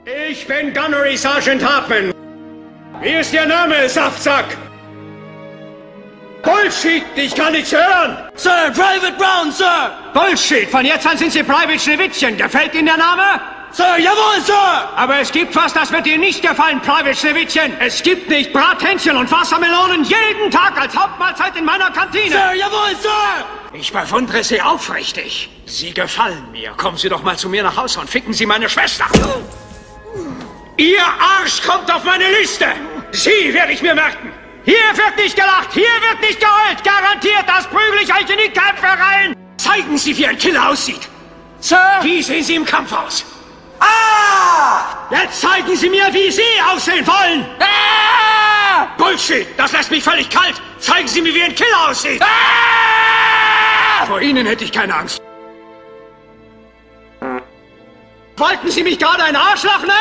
Ich bin Gunnery Sergeant Hartman. Wie ist Ihr Name, Saftsack? Bullshit, ich kann nichts hören! Sir, Private Brown, Sir! Bullshit, von jetzt an sind Sie Private Schneewittchen. Gefällt Ihnen der Name? Sir, jawohl, Sir! Aber es gibt was, das wird Ihnen nicht gefallen, Private Schneewittchen. Es gibt nicht Brathähnchen und Wassermelonen jeden Tag als Hauptmahlzeit in meiner Kantine. Sir, jawohl, Sir! Ich bewundere Sie aufrichtig. Sie gefallen mir. Kommen Sie doch mal zu mir nach Hause und ficken Sie meine Schwester. Ihr Arsch kommt auf meine Liste. Sie werde ich mir merken. Hier wird nicht gelacht, hier wird nicht geheult. Garantiert, das prügel ich euch in die Köpfe rein. Zeigen Sie, wie ein Killer aussieht. Sir! Wie sehen Sie im Kampf aus? Ah! Jetzt zeigen Sie mir, wie Sie aussehen wollen. Ah! Bullshit, das lässt mich völlig kalt. Zeigen Sie mir, wie ein Killer aussieht. Ah! Vor Ihnen hätte ich keine Angst. Wollten Sie mich gerade ein Arschloch nennen?